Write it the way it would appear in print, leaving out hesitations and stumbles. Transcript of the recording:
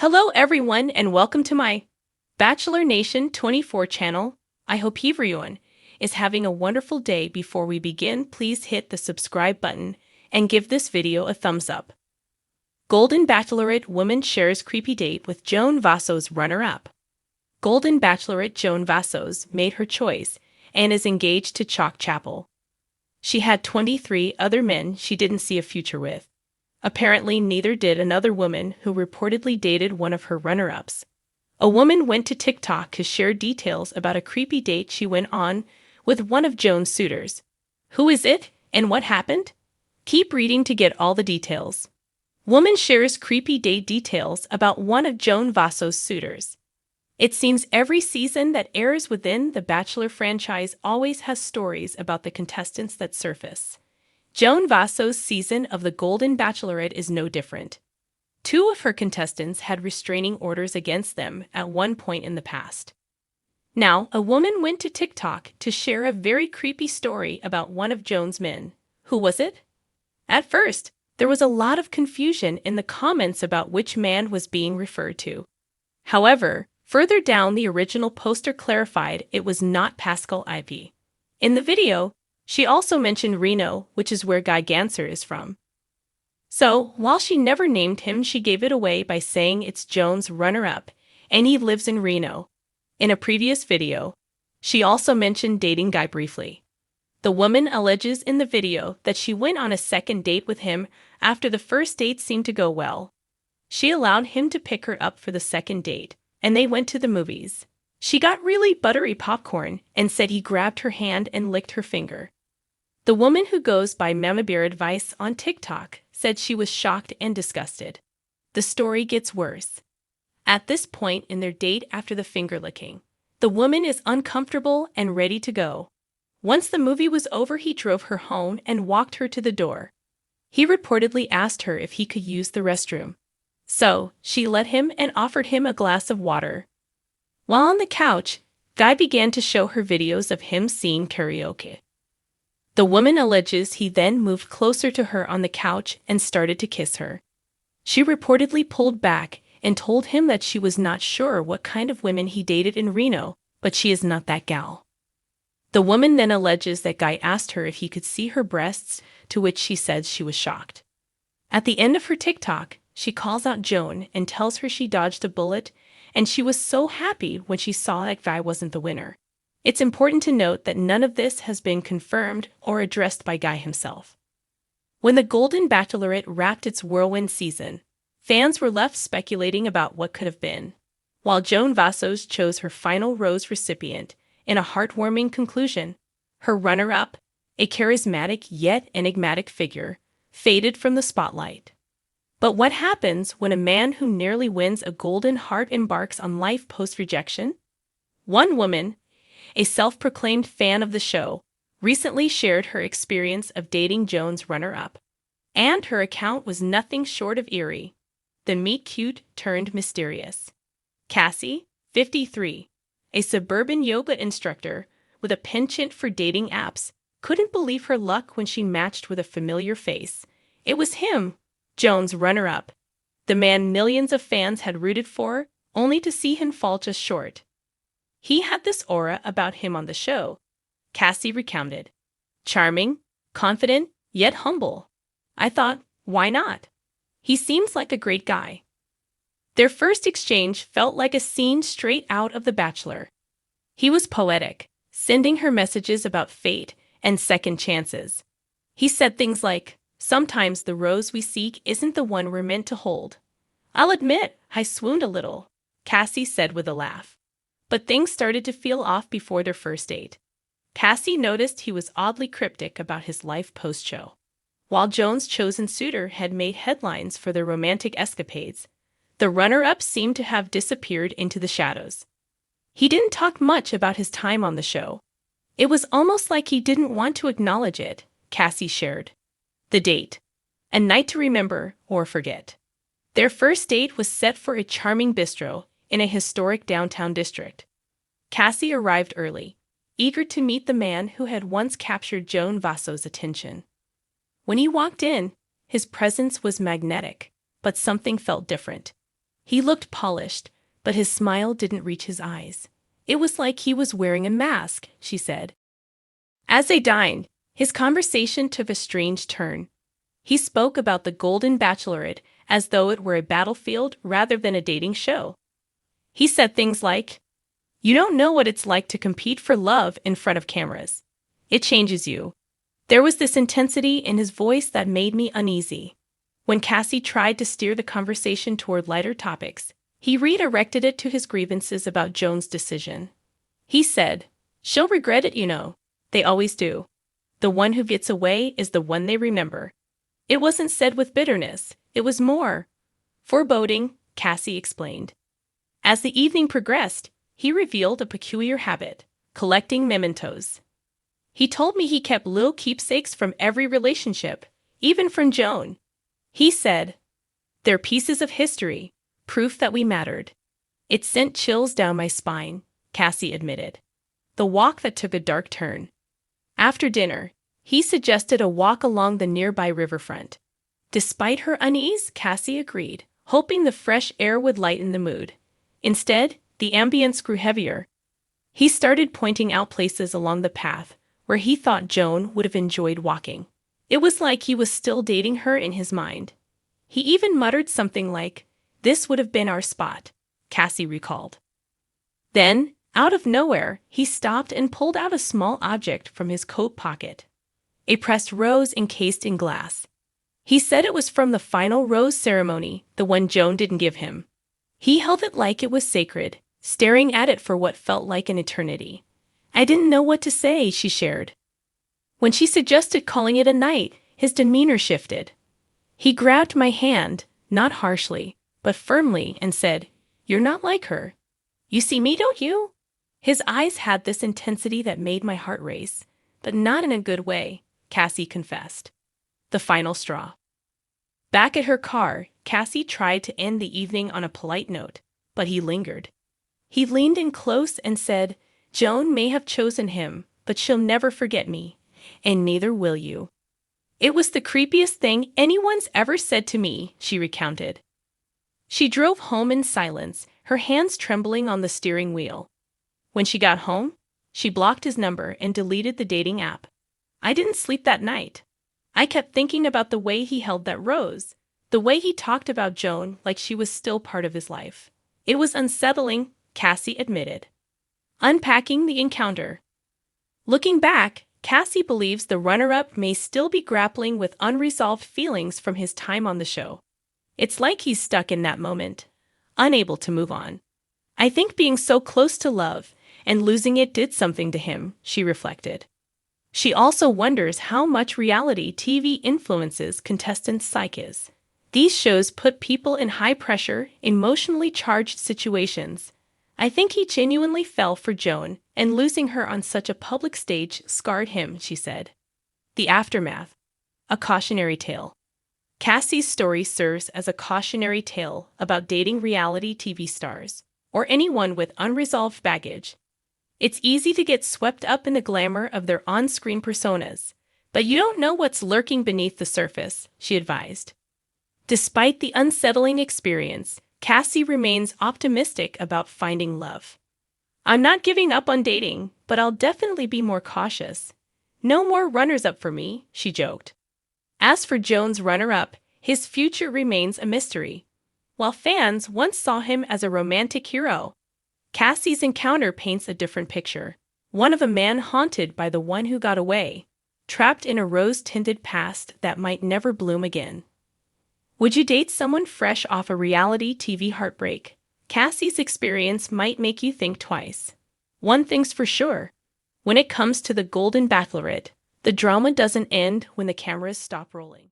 Hello everyone and welcome to my Bachelor Nation 24 channel. I hope everyone is having a wonderful day. Before we begin, please hit the subscribe button and give this video a thumbs up. Golden Bachelorette woman shares creepy date with Joan Vassos runner-up. Golden Bachelorette Joan Vassos made her choice and is engaged to Chalk Chapel. She had 23 other men she didn't see a future with. Apparently, neither did another woman who reportedly dated one of her runner-ups. A woman went to TikTok to share details about a creepy date she went on with one of Joan's suitors. Who is it, and what happened? Keep reading to get all the details. Woman shares creepy date details about one of Joan Vassos' suitors. It seems every season that airs within the Bachelor franchise always has stories about the contestants that surface. Joan Vassos' season of The Golden Bachelorette is no different. Two of her contestants had restraining orders against them at one point in the past. Now, a woman went to TikTok to share a very creepy story about one of Joan's men. Who was it? At first, there was a lot of confusion in the comments about which man was being referred to. However, further down the original poster clarified it was not Pascal IP. In the video, she also mentioned Reno, which is where Guy Ganser is from. So, while she never named him, she gave it away by saying it's Joan's runner-up, and he lives in Reno. In a previous video, she also mentioned dating Guy briefly. The woman alleges in the video that she went on a second date with him after the first date seemed to go well. She allowed him to pick her up for the second date, and they went to the movies. She got really buttery popcorn and said he grabbed her hand and licked her finger. The woman who goes by Mama Bear Advice on TikTok said she was shocked and disgusted. The story gets worse. At this point in their date after the finger licking, the woman is uncomfortable and ready to go. Once the movie was over, he drove her home and walked her to the door. He reportedly asked her if he could use the restroom. So, she let him and offered him a glass of water. While on the couch, Guy began to show her videos of him singing karaoke. The woman alleges he then moved closer to her on the couch and started to kiss her. She reportedly pulled back and told him that she was not sure what kind of women he dated in Reno, but she is not that gal. The woman then alleges that Guy asked her if he could see her breasts, to which she said she was shocked. At the end of her TikTok, she calls out Joan and tells her she dodged a bullet, and she was so happy when she saw that Guy wasn't the winner. It's important to note that none of this has been confirmed or addressed by Guy himself. When The Golden Bachelorette wrapped its whirlwind season, fans were left speculating about what could have been. While Joan Vassos chose her final rose recipient in a heartwarming conclusion, her runner-up, a charismatic yet enigmatic figure, faded from the spotlight. But what happens when a man who nearly wins a Golden Heart embarks on life post-rejection? One woman, a self-proclaimed fan of the show, recently shared her experience of dating Joan's runner-up. And her account was nothing short of eerie. The meet-cute turned mysterious. Cassie, 53, a suburban yoga instructor with a penchant for dating apps, couldn't believe her luck when she matched with a familiar face. It was him, Joan's runner-up, the man millions of fans had rooted for, only to see him fall just short. He had this aura about him on the show, Cassie recounted. Charming, confident, yet humble. I thought, why not? He seems like a great guy. Their first exchange felt like a scene straight out of The Bachelor. He was poetic, sending her messages about fate and second chances. He said things like, "Sometimes the rose we seek isn't the one we're meant to hold." I'll admit, I swooned a little, Cassie said with a laugh. But things started to feel off before their first date. Cassie noticed he was oddly cryptic about his life post-show. While Joan's chosen suitor had made headlines for their romantic escapades, the runner-up seemed to have disappeared into the shadows. He didn't talk much about his time on the show. It was almost like he didn't want to acknowledge it, Cassie shared. The date. A night to remember or forget. Their first date was set for a charming bistro in a historic downtown district. Cassie arrived early, eager to meet the man who had once captured Joan Vassos' attention. When he walked in, his presence was magnetic, but something felt different. He looked polished, but his smile didn't reach his eyes. It was like he was wearing a mask, she said. As they dined, his conversation took a strange turn. He spoke about the Golden Bachelorette as though it were a battlefield rather than a dating show. He said things like, "You don't know what it's like to compete for love in front of cameras. It changes you." There was this intensity in his voice that made me uneasy. When Cassie tried to steer the conversation toward lighter topics, he redirected it to his grievances about Joan's decision. He said, "She'll regret it, you know. They always do. The one who gets away is the one they remember." It wasn't said with bitterness, it was more foreboding, Cassie explained. As the evening progressed, he revealed a peculiar habit: collecting mementos. He told me he kept little keepsakes from every relationship, even from Joan. He said, "They're pieces of history, proof that we mattered." It sent chills down my spine, Cassie admitted. The walk that took a dark turn. After dinner, he suggested a walk along the nearby riverfront. Despite her unease, Cassie agreed, hoping the fresh air would lighten the mood. Instead, the ambience grew heavier. He started pointing out places along the path where he thought Joan would have enjoyed walking. It was like he was still dating her in his mind. He even muttered something like, "This would have been our spot," Cassie recalled. Then, out of nowhere, he stopped and pulled out a small object from his coat pocket. A pressed rose encased in glass. He said it was from the final rose ceremony, the one Joan didn't give him. He held it like it was sacred, staring at it for what felt like an eternity. "I didn't know what to say," she shared. When she suggested calling it a night, his demeanor shifted. He grabbed my hand, not harshly, but firmly, and said, "You're not like her. You see me, don't you?" His eyes had this intensity that made my heart race, but not in a good way, Cassie confessed. The final straw. Back at her car, Cassie tried to end the evening on a polite note, but he lingered. He leaned in close and said, "Joan may have chosen him, but she'll never forget me, and neither will you." "It was the creepiest thing anyone's ever said to me," she recounted. She drove home in silence, her hands trembling on the steering wheel. When she got home, she blocked his number and deleted the dating app. "I didn't sleep that night. I kept thinking about the way he held that rose, the way he talked about Joan like she was still part of his life. It was unsettling," Cassie admitted. Unpacking the encounter. Looking back, Cassie believes the runner-up may still be grappling with unresolved feelings from his time on the show. It's like he's stuck in that moment, unable to move on. "I think being so close to love and losing it did something to him," she reflected. She also wonders how much reality TV influences contestants' psyches. These shows put people in high-pressure, emotionally charged situations. "I think he genuinely fell for Joan, and losing her on such a public stage scarred him," she said. The aftermath. A cautionary tale. Cassie's story serves as a cautionary tale about dating reality TV stars, or anyone with unresolved baggage. It's easy to get swept up in the glamour of their on-screen personas, but you don't know what's lurking beneath the surface, she advised. Despite the unsettling experience, Cassie remains optimistic about finding love. "I'm not giving up on dating, but I'll definitely be more cautious. No more runners-up for me," she joked. As for Joan's runner-up, his future remains a mystery. While fans once saw him as a romantic hero, Cassie's encounter paints a different picture, one of a man haunted by the one who got away, trapped in a rose-tinted past that might never bloom again. Would you date someone fresh off a reality TV heartbreak? Cassie's experience might make you think twice. One thing's for sure. When it comes to the Golden Bachelorette, the drama doesn't end when the cameras stop rolling.